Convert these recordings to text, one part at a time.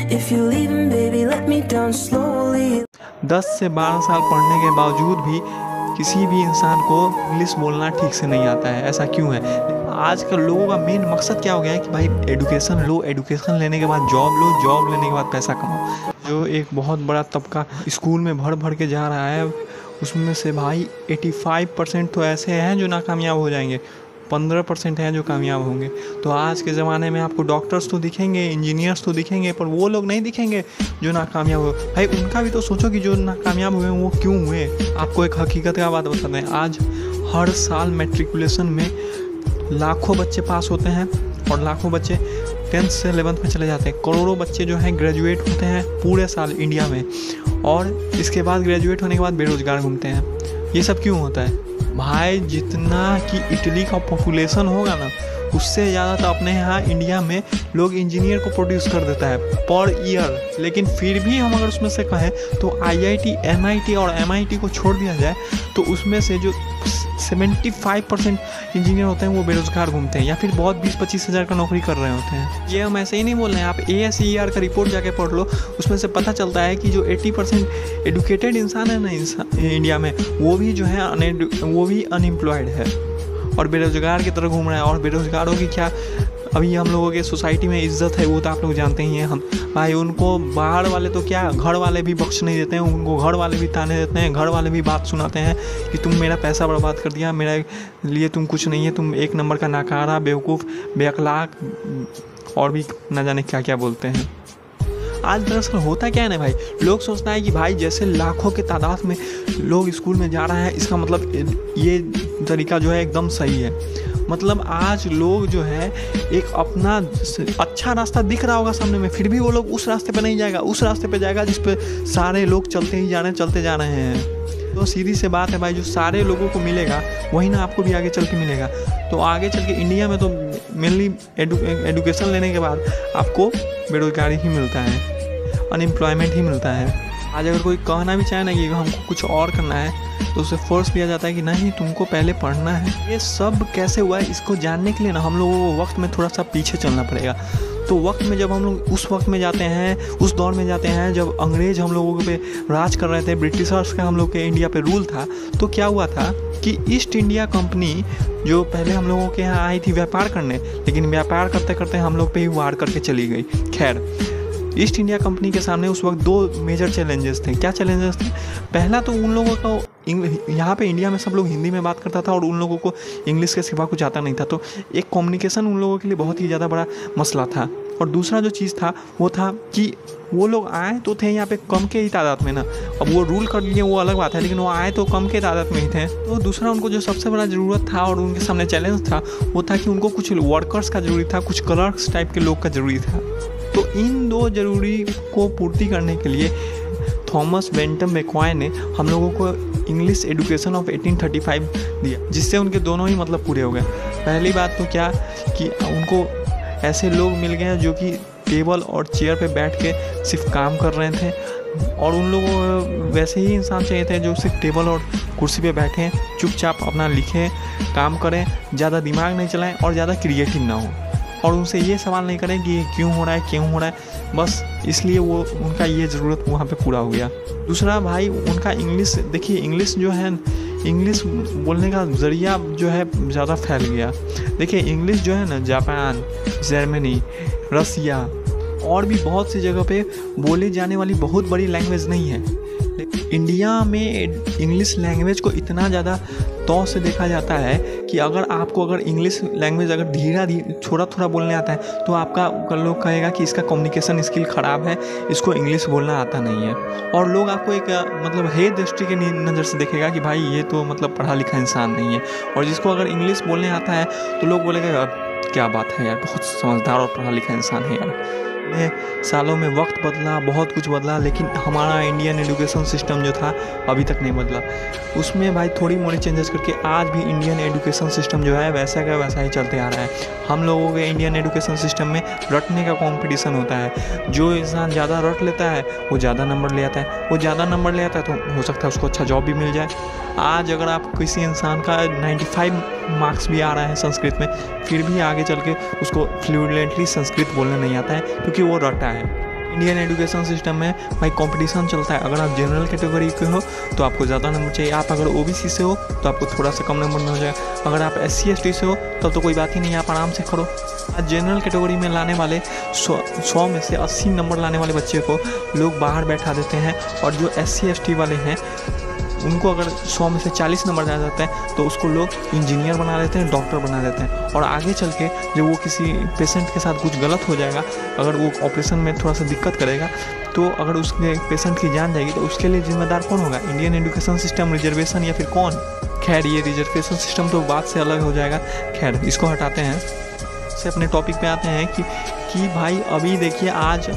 If you're leaving, baby, let me down slowly. 10 से 12 साल पढ़ने के बावजूद भी किसी भी इंसान को इंग्लिश बोलना ठीक से नहीं आता है। ऐसा क्यों है? आजकल लोगों का मेन मकसद क्या हो गया है कि भाई एडुकेशन लो, एडुकेशन लेने के बाद जॉब लो, जॉब लेने के बाद पैसा कमाओ। जो एक बहुत बड़ा तबका स्कूल में भर भर के जा रहा है, उसमें से भाई 85% तो ऐसे हैं जो नाकामयाब हो जाएंगे, 15% हैं जो कामयाब होंगे। तो आज के ज़माने में आपको डॉक्टर्स तो दिखेंगे, इंजीनियर्स तो दिखेंगे, पर वो लोग नहीं दिखेंगे जो नाकामयाब हो। भाई उनका भी तो सोचो कि जो नाकामयाब हुए वो क्यों हुए। आपको एक हकीकत का बात बताते हैं, आज हर साल मैट्रिकुलेशन में लाखों बच्चे पास होते हैं और लाखों बच्चे 10th से 11th में चले जाते हैं। करोड़ों बच्चे जो हैं ग्रेजुएट होते हैं पूरे साल इंडिया में, और इसके बाद ग्रेजुएट होने के बाद बेरोज़गार घूमते हैं। ये सब क्यों होता है? भाई जितना कि इटली का पॉपुलेशन होगा ना, उससे ज़्यादा तो अपने यहाँ इंडिया में लोग इंजीनियर को प्रोड्यूस कर देता है पर ईयर। लेकिन फिर भी हम अगर उसमें से कहें तो IIT, MIT और MIT को छोड़ दिया जाए तो उसमें से जो 75% इंजीनियर होते हैं वो बेरोज़गार घूमते हैं या फिर बहुत 20-25 हज़ार का नौकरी कर रहे होते हैं। ये हम ऐसे ही नहीं बोल रहे हैं, आप ASER का रिपोर्ट जाके पढ़ लो, उसमें से पता चलता है कि जो 80% एडुकेटेड इंसान है ना इंडिया में, वो भी जो है वो भी अनएम्प्लॉयड है और बेरोज़गार की तरह घूम रहा है। और बेरोज़गारों की क्या अभी हम लोगों के सोसाइटी में इज्जत है वो तो आप लोग जानते ही हैं। हम भाई उनको बाहर वाले तो क्या, घर वाले भी बख्श नहीं देते हैं, उनको घर वाले भी ताने देते हैं, घर वाले भी बात सुनाते हैं कि तुम मेरा पैसा बर्बाद कर दिया, मेरे लिए तुम कुछ नहीं है, तुम एक नंबर का नाकारा, बेवकूफ़, बेअखलाक और भी न जाने क्या क्या बोलते हैं। आज दरअसल होता क्या है ना भाई, लोग सोचता है कि भाई जैसे लाखों के तादाद में लोग स्कूल में जा रहे हैं, इसका मतलब ये तरीका जो है एकदम सही है। मतलब आज लोग जो है एक अपना अच्छा रास्ता दिख रहा होगा सामने में, फिर भी वो लोग उस रास्ते पे नहीं जाएगा, उस रास्ते पे जाएगा जिस पे सारे लोग चलते जा रहे हैं। तो सीधी सी बात है भाई, जो सारे लोगों को मिलेगा वही ना आपको भी आगे चल के मिलेगा। तो आगे चल के इंडिया में तो मेनली एडुकेशन लेने के बाद आपको बेरोजगारी ही मिलता है, अनएम्प्लॉयमेंट ही मिलता है। आज अगर कोई कहना भी चाहे ना कि हमको कुछ और करना है तो उसे फोर्स किया जाता है कि नहीं तुमको पहले पढ़ना है। ये सब कैसे हुआ है इसको जानने के लिए ना हम लोगों को वक्त में थोड़ा सा पीछे चलना पड़ेगा। तो वक्त में जब हम लोग उस वक्त में जाते हैं, उस दौर में जाते हैं जब अंग्रेज़ हम लोगों पे राज कर रहे थे, ब्रिटिशर्स का हम लोग के इंडिया पे रूल था, तो क्या हुआ था कि ईस्ट इंडिया कंपनी जो पहले हम लोगों के यहाँ आई थी व्यापार करने, लेकिन व्यापार करते करते हम लोग पे ही वार करके चली गई। खैर, ईस्ट इंडिया कंपनी के सामने उस वक्त 2 मेजर चैलेंजेस थे। क्या चैलेंजेस थे? पहला तो उन लोगों को यहाँ पे इंडिया में सब लोग हिंदी में बात करता था और उन लोगों को इंग्लिश के सिवा कुछ आता नहीं था, तो एक कम्युनिकेशन उन लोगों के लिए बहुत ही ज़्यादा बड़ा मसला था। और दूसरा जो चीज़ था वो था कि वो लोग आए तो थे यहाँ पे कम के ही तादाद में ना, अब वो रूल कर लिए वो अलग बात है, लेकिन वो आए तो कम के तादाद में ही थे। तो दूसरा उनको जो सबसे बड़ा ज़रूरत था और उनके सामने चैलेंज था वो था कि उनको कुछ वर्कर्स का ज़रूरी था, कुछ क्लर्क्स टाइप के लोग का ज़रूरी था। तो इन 2 ज़रूरी को पूर्ति करने के लिए थॉमस बेंटम मैकॉय ने हम लोगों को इंग्लिश एडुकेशन ऑफ 1835 दिया, जिससे उनके दोनों ही मतलब पूरे हो गए। पहली बात तो क्या कि उनको ऐसे लोग मिल गए जो कि टेबल और चेयर पे बैठ के सिर्फ काम कर रहे थे, और उन लोगों को वैसे ही इंसान चाहिए थे जो सिर्फ टेबल और कुर्सी पे बैठें, चुपचाप अपना लिखें, काम करें, ज़्यादा दिमाग नहीं चलाएं और ज़्यादा क्रिएटिव ना हो, और उनसे ये सवाल नहीं करें कि ये क्यों हो रहा है, बस इसलिए वो उनका ये ज़रूरत वहाँ पे पूरा हो गया। दूसरा भाई उनका इंग्लिश, देखिए इंग्लिश जो है, इंग्लिश बोलने का ज़रिया जो है ज़्यादा फैल गया। देखिए इंग्लिश जो है ना जापान, जर्मनी, रसिया और भी बहुत सी जगह पे बोली जाने वाली बहुत बड़ी लैंग्वेज नहीं है। इंडिया में इंग्लिश लैंग्वेज को इतना ज़्यादा तौर से देखा जाता है कि अगर इंग्लिश लैंग्वेज अगर धीरे थोड़ा बोलने आता है तो आपका लोग कहेगा कि इसका कम्युनिकेशन स्किल ख़राब है, इसको इंग्लिश बोलना आता नहीं है, और लोग आपको एक मतलब हे दृष्टि के नज़र से देखेगा कि भाई ये तो मतलब पढ़ा लिखा इंसान नहीं है। और जिसको अगर इंग्लिश बोलने आता है तो लोग बोलेगा क्या बात है यार, बहुत समझदार और पढ़ा लिखा इंसान है यार। सालों में वक्त बदला, बहुत कुछ बदला, लेकिन हमारा इंडियन एजुकेशन सिस्टम जो था अभी तक नहीं बदला। उसमें भाई थोड़ी मोड़ी चेंजेस करके आज भी इंडियन एजुकेशन सिस्टम जो है वैसा का वैसा ही चलते आ रहा है। हम लोगों के इंडियन एजुकेशन सिस्टम में रटने का कंपटीशन होता है। जो इंसान ज़्यादा रट लेता है वो ज़्यादा नंबर ले आता है, वो ज़्यादा नंबर ले आता है तो हो सकता है उसको अच्छा जॉब भी मिल जाए। आज अगर आप किसी इंसान का 95 मार्क्स भी आ रहा है संस्कृत में, फिर भी आगे चल के उसको फ्लुएंटली संस्कृत बोलना नहीं आता है क्योंकि वो रटा है। इंडियन एजुकेशन सिस्टम में भाई कंपटीशन चलता है। अगर आप जनरल कैटेगरी के हो तो आपको ज़्यादा नंबर चाहिए, आप अगर ओबीसी से हो तो आपको थोड़ा सा कम नंबर में हो जाएगा, अगर आप SC ST से हो तब तो कोई बात ही नहीं, आप आराम से करो। जनरल कैटेगरी में लाने वाले 100 में से 80 नंबर लाने वाले बच्चे को लोग बाहर बैठा देते हैं, और जो SC ST वाले हैं उनको अगर 100 में से 40 नंबर आ जाते हैं तो उसको लोग इंजीनियर बना देते हैं, डॉक्टर बना देते हैं। और आगे चल के जब वो किसी पेशेंट के साथ कुछ गलत हो जाएगा, अगर वो ऑपरेशन में थोड़ा सा दिक्कत करेगा, तो अगर उसके पेशेंट की जान जाएगी तो उसके लिए जिम्मेदार कौन होगा? इंडियन एजुकेशन सिस्टम, रिजर्वेशन, या फिर कौन? खैर ये रिजर्वेशन सिस्टम तो बात से अलग हो जाएगा, खैर इसको हटाते हैं। से अपने टॉपिक पे आते हैं कि भाई अभी देखिए आज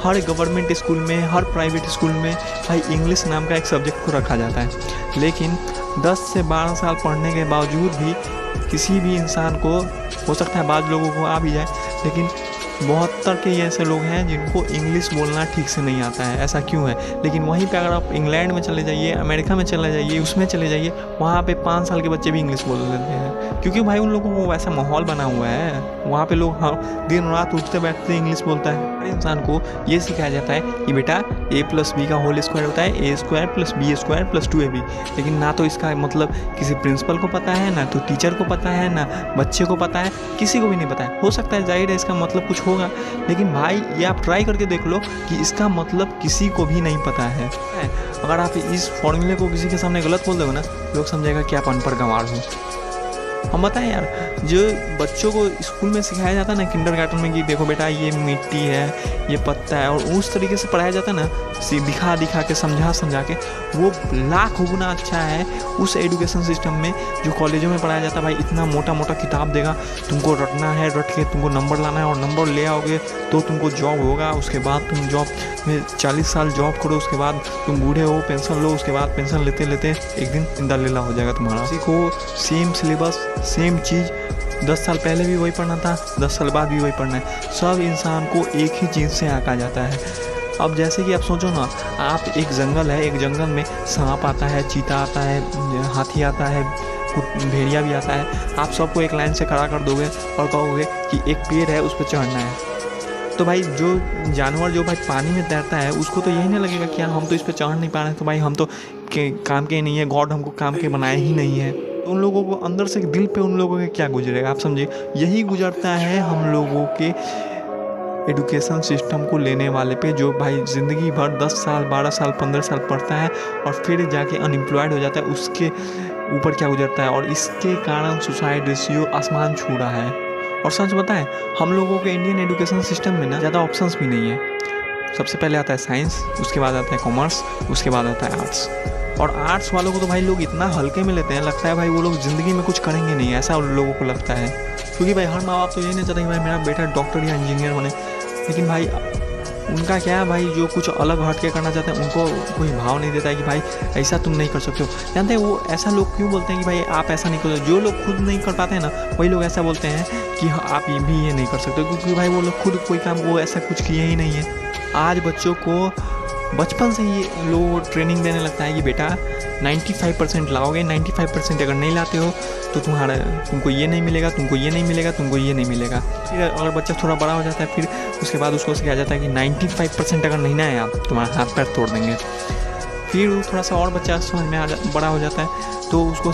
हर गवर्नमेंट स्कूल में, हर प्राइवेट स्कूल में भाई इंग्लिश नाम का एक सब्जेक्ट को रखा जाता है, लेकिन 10 से 12 साल पढ़ने के बावजूद भी किसी भी इंसान को, हो सकता है बाद लोगों को आ भी जाए, लेकिन 72 के ऐसे लोग हैं जिनको इंग्लिश बोलना ठीक से नहीं आता है। ऐसा क्यों है? लेकिन वहीं पे अगर आप इंग्लैंड में चले जाइए, अमेरिका में चले जाइए, उसमें चले जाइए, वहाँ पे 5 साल के बच्चे भी इंग्लिश बोल लेते हैं, क्योंकि भाई उन लोगों को वैसा माहौल बना हुआ है। वहाँ पे लोग दिन रात उठते बैठते इंग्लिश बोलता है। हर इंसान को ये सिखाया जाता है कि बेटा A+B का होल स्क्वायर होता है A² + B² + 2AB, लेकिन ना तो इसका मतलब किसी प्रिंसिपल को पता है, ना तो टीचर को पता है, ना बच्चे को पता है, किसी को भी नहीं पता है। हो सकता है जाहिर है इसका मतलब कुछ होगा, लेकिन भाई ये आप ट्राई करके देख लो कि इसका मतलब किसी को भी नहीं पता है। अगर आप इस फॉर्मूले को किसी के सामने गलत बोल दोगे ना, लोग समझेगा कि आप अनपढ़ गंवार हो। हम बताएं यार, जो बच्चों को स्कूल में सिखाया जाता है ना, किंडरगार्टन में, कि देखो बेटा ये मिट्टी है, ये पत्ता है, और उस तरीके से पढ़ाया जाता है ना, दिखा के समझा के, वो लाख गुना अच्छा है उस एजुकेशन सिस्टम में जो कॉलेजों में पढ़ाया जाता है। भाई इतना मोटा मोटा किताब देगा, तुमको रटना है, रट के तुमको नंबर लाना है, और नंबर ले आओगे तो तुमको जॉब होगा। उसके बाद तुम जॉब में 40 साल जॉब करो, उसके बाद तुम बूढ़े हो, पेंशन लो, उसके बाद पेंशन लेते लेते एक दिन इंदा लीला हो जाएगा तुम्हारा। किसी को सेम सिलेबस, सेम चीज़ 10 साल पहले भी वही पढ़ना था, 10 साल बाद भी वही पढ़ना है। सब इंसान को एक ही चीज़ से आंका जाता है। अब जैसे कि आप सोचो ना, आप एक जंगल है, एक जंगल में सांप आता है, चीता आता है, हाथी आता है, भेड़िया भी आता है। आप सबको एक लाइन से खड़ा कर दोगे और कहोगे कि एक पेड़ है, उस पर चढ़ना है, तो भाई जो जानवर जो भाई पानी में तैरता है उसको तो यही नहीं लगेगा कि हम तो इस पर चढ़ नहीं पा रहे हैं, तो भाई हम तो काम के नहीं है, गॉड हमको काम के बनाए ही नहीं है। तो उन लोगों को अंदर से दिल पे उन लोगों के क्या गुजरेगा, आप समझिए। यही गुजरता है हम लोगों के एजुकेशन सिस्टम को लेने वाले पे, जो भाई ज़िंदगी भर 10 साल 12 साल 15 साल पढ़ता है और फिर जाके अनएम्प्लॉयड हो जाता है। उसके ऊपर क्या गुजरता है, और इसके कारण सुसाइड रेशियो आसमान छू रहा है। और सच बताएं, हम लोगों के इंडियन एजुकेशन सिस्टम में ना ज़्यादा ऑप्शंस भी नहीं है। सबसे पहले आता है साइंस, उसके बाद आता है कॉमर्स, उसके बाद आता है आर्ट्स। और आर्ट्स वालों को तो भाई लोग इतना हल्के में लेते हैं, लगता है भाई वो लोग ज़िंदगी में कुछ करेंगे नहीं, ऐसा उन लोगों को लगता है। क्योंकि भाई हर माँ बाप तो यही नहीं चाहते कि भाई मेरा बेटा डॉक्टर या इंजीनियर बने, लेकिन भाई उनका क्या है, भाई जो कुछ अलग हट के करना चाहते हैं उनको कोई भाव नहीं देता है कि भाई ऐसा तुम नहीं कर सकते हो। जानते हैं वो ऐसा लोग क्यों बोलते हैं कि भाई आप ऐसा नहीं कर सकते? जो लोग खुद नहीं कर पाते हैं ना, वही लोग ऐसा बोलते हैं कि आप ये भी ये नहीं कर सकते, क्योंकि भाई वो लोग खुद कोई काम वो ऐसा कुछ किए ही नहीं है। आज बच्चों को बचपन से ही लोग ट्रेनिंग देने लगता है कि बेटा 95% लाओगे, 95% अगर नहीं लाते हो तो तुमको ये नहीं मिलेगा, तुमको ये नहीं मिलेगा, तुमको ये नहीं मिलेगा। फिर अगर बच्चा थोड़ा बड़ा हो जाता है, फिर उसके बाद उसको सिखाया जाता है कि 95% अगर नहीं ना है आप, तुम्हारा हाथ पैर तोड़ देंगे। फिर वो थोड़ा सा और बच्चा समझ में बड़ा हो जाता है तो उसको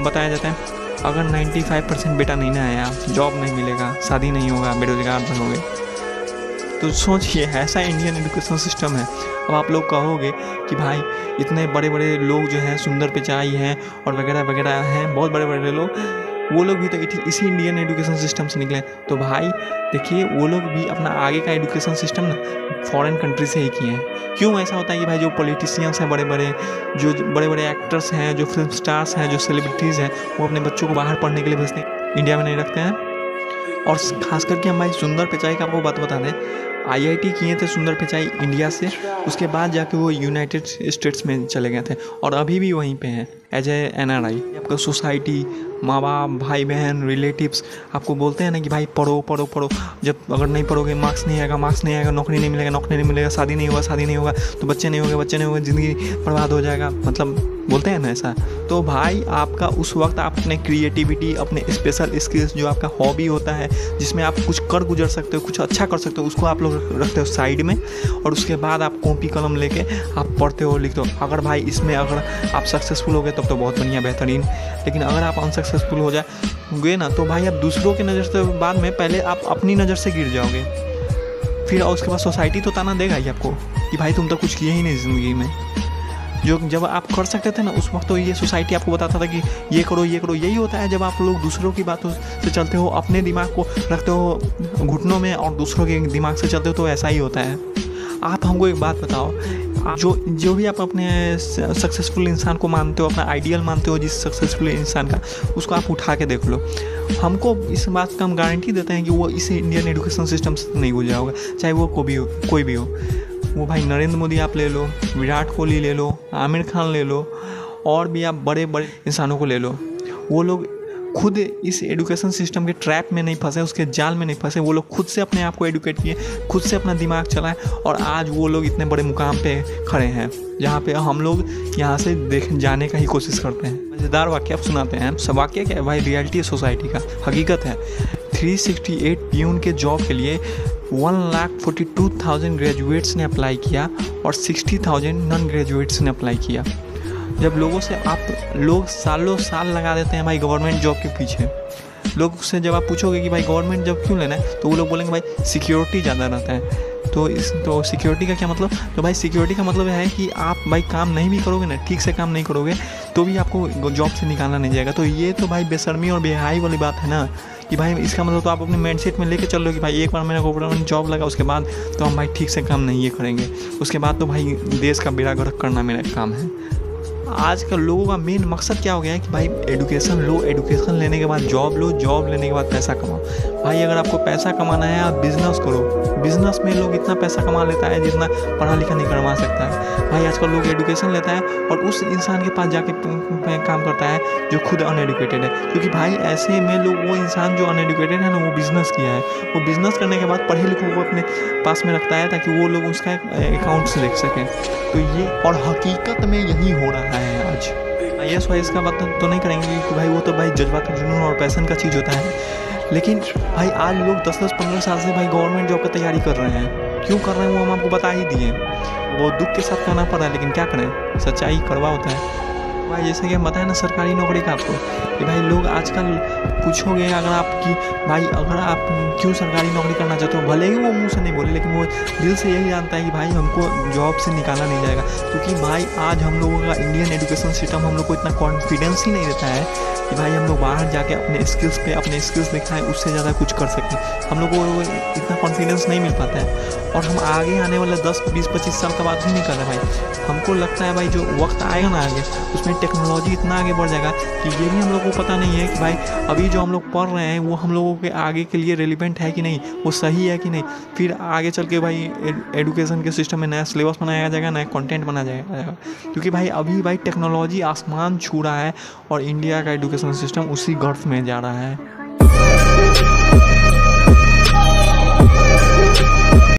बताया जाता है अगर 95% बेटा नहीं ना है आप, जॉब नहीं मिलेगा, शादी नहीं होगा, बेरोजगार बनोगे। तो सोचिए ऐसा इंडियन एजुकेशन सिस्टम है। अब आप लोग कहोगे कि भाई इतने बड़े बड़े लोग जो हैं, सुंदर पिचाई हैं और वगैरह वगैरह हैं, बहुत बड़े बड़े लोग, वो लोग भी तो इसी इंडियन एजुकेशन सिस्टम से निकले। तो भाई देखिए वो लोग भी अपना आगे का एजुकेशन सिस्टम ना फॉरेन कंट्री से ही किए हैं। क्यों ऐसा होता है कि भाई जो पॉलिटिशियंस हैं, बड़े बड़े जो बड़े बड़े एक्टर्स हैं, जो फिल्म स्टार्स हैं, जो सेलिब्रिटीज़ हैं, वो अपने बच्चों को बाहर पढ़ने के लिए भेजते हैं, इंडिया में नहीं रखते हैं। और ख़ास करके हम भाई सुंदर पिचाई का आपको बात बता दें, IIT किए थे सुंदर पिचाई इंडिया से, उसके बाद जाके वो यूनाइटेड स्टेट्स में चले गए थे और अभी भी वहीं पे हैं। As a NRI। आपका सोसाइटी, माँ बाप, भाई बहन, रिलेटिव्स आपको बोलते हैं ना कि भाई पढ़ो पढ़ो पढ़ो, जब अगर नहीं पढ़ोगे मार्क्स नहीं आएगा, नौकरी नहीं मिलेगा, शादी नहीं होगा तो बच्चे नहीं होंगे, ज़िंदगी बर्बाद हो जाएगा, मतलब बोलते हैं ना ऐसा। तो भाई आपका उस वक्त आप अपने क्रिएटिविटी, अपने स्पेशल स्किल्स, जो आपका हॉबी होता है जिसमें आप कुछ कर गुजर सकते हो, कुछ अच्छा कर सकते हो, उसको आप लोग रखते हो साइड में, और उसके बाद आप कॉपी कलम लेके आप पढ़ते हो, लिखते हो। अगर भाई इसमें अगर आप सक्सेसफुल हो गए तब तो बहुत बढ़िया, बेहतरीन। लेकिन अगर आप अनसक्सेसफुल हो जाओगे ना तो भाई आप दूसरों की नज़र से बाद में पहले आप अपनी नज़र से गिर जाओगे, फिर उसके बाद सोसाइटी तो ताना देगा ही आपको कि भाई तुम तो कुछ किए ही नहीं ज़िंदगी में। जो जब आप कर सकते थे ना उस वक्त तो ये सोसाइटी आपको बताता था कि ये करो। यही होता है जब आप लोग दूसरों की बातों से चलते हो, अपने दिमाग को रखते हो घुटनों में और दूसरों के दिमाग से चलते हो, तो ऐसा ही होता है। आप हमको एक बात बताओ, जो भी आप अपने सक्सेसफुल इंसान को मानते हो, अपना आइडियल मानते हो जिस सक्सेसफुल इंसान का, उसको आप उठा के देख लो। हमको इस बात का हम गारंटी देते हैं कि वो इस इंडियन एजुकेशन सिस्टम से नहीं गुजरा होगा, चाहे वो कोई भी हो। वो भाई नरेंद्र मोदी आप ले लो, विराट कोहली ले लो, आमिर खान ले लो, और भी आप बड़े बड़े इंसानों को ले लो। वो लोग खुद इस एजुकेशन सिस्टम के ट्रैप में नहीं फंसे, उसके जाल में नहीं फंसे। वो लोग खुद से अपने आप को एडुकेट किए, खुद से अपना दिमाग चलाए, और आज वो लोग इतने बड़े मुकाम पे खड़े हैं जहाँ पे हम लोग यहाँ से जाने का ही कोशिश करते हैं। मज़ेदार वाक़या आप सुनाते हैं। सब वाक़या क्या है भाई, रियलिटी है सोसाइटी का, हकीकत है। 368 प्यून के जॉब के लिए 1,42,000 ग्रेजुएट्स ने अप्लाई किया और 60,000 नॉन ग्रेजुएट्स ने अप्लाई किया। जब लोग सालों साल लगा देते हैं भाई गवर्नमेंट जॉब के पीछे, लोग से जब आप पूछोगे कि भाई गवर्नमेंट जॉब क्यों लेना है, तो वो लोग बोलेंगे भाई सिक्योरिटी ज़्यादा रहता है। तो सिक्योरिटी का क्या मतलब? तो भाई सिक्योरिटी का मतलब है कि आप भाई काम नहीं भी करोगे ना, ठीक से काम नहीं करोगे, तो भी आपको जॉब से निकालना नहीं जाएगा। तो ये तो भाई बेशर्मी और बेहाई वाली बात है ना, कि भाई इसका मतलब तो आप अपने माइंडसेट में लेके चल रहे हो कि भाई एक बार मेरा गवर्नमेंट जॉब लगा, उसके बाद तो हम भाई ठीक से काम नहीं ये करेंगे, उसके बाद तो भाई देश का बेड़ा गर्क करना मेरा काम है। आजकल लोगों का मेन मकसद क्या हो गया है कि भाई एजुकेशन लो, एजुकेशन लेने के बाद जॉब लो, जॉब लेने के बाद पैसा कमाओ। भाई अगर आपको पैसा कमाना है आप बिज़नेस करो। बिज़नेस में लोग इतना पैसा कमा लेता है जितना पढ़ा लिखा नहीं कमा सकता है। भाई आजकल लोग एजुकेशन लेता है और उस इंसान के पास जाके काम करता है जो खुद अनएडुकेटेड है, क्योंकि भाई ऐसे में लोग, वो इंसान जो अनएडुकेटेड है ना, वो बिज़नेस किया है, वो बिज़नेस करने के बाद पढ़े लिखों को अपने पास में रखता है ताकि वो लोग उसका अकाउंट से देख सकें। तो ये और हकीकत में यही हो रहा है आज। IAS वाइस का बात तो नहीं करेंगे कि भाई वो तो भाई जज्बात, जुनून और पैशन का चीज़ होता है, लेकिन भाई आज लोग 10-15 साल से भाई गवर्नमेंट जॉब की तैयारी कर रहे हैं। क्यों कर रहे हैं वो हम आपको बता ही दिए। वो दुख के साथ कहना पड़ रहा है, लेकिन क्या करें, सच्चाई कड़वा होता है। भाई जैसे कि हम बताएं ना सर्कारी नौकरी का आपको, कि भाई लोग आजकल पूछोगे अगर आपकी, भाई अगर आप क्यों सरकारी नौकरी करना चाहते हो, भले ही वो मुंह से नहीं बोले, लेकिन वो दिल से यही जानता है कि भाई हमको जॉब से निकाला नहीं जाएगा। क्योंकि भाई आज हम लोगों का इंडियन एजुकेशन सिस्टम हम लोग को इतना कॉन्फिडेंस ही नहीं देता है कि भाई हम लोग बाहर जाके अपने स्किल्स दिखाएं, उससे ज़्यादा कुछ कर सकें। हम लोग को इतना कॉन्फिडेंस नहीं मिल पाता है, और हम आगे आने वाले 10, 20, 25 साल का बात ही नहीं कर रहे भाई। हमको लगता है भाई जो वक्त आएगा ना आगे, उसमें टेक्नोलॉजी इतना आगे बढ़ जाएगा कि ये भी हम लोग को पता नहीं है कि भाई अभी जो हम लोग पढ़ रहे हैं वो हम लोगों के आगे के लिए रेलिवेंट है कि नहीं, वो सही है कि नहीं। फिर आगे चल के भाई एजुकेशन के सिस्टम में नया सिलेबस बनाया जाएगा, नया कंटेंट बनाया जाएगा, क्योंकि भाई अभी भाई टेक्नोलॉजी आसमान छू रहा है और इंडिया का एजुकेशन सिस्टम उसी गर्फ में जा रहा है।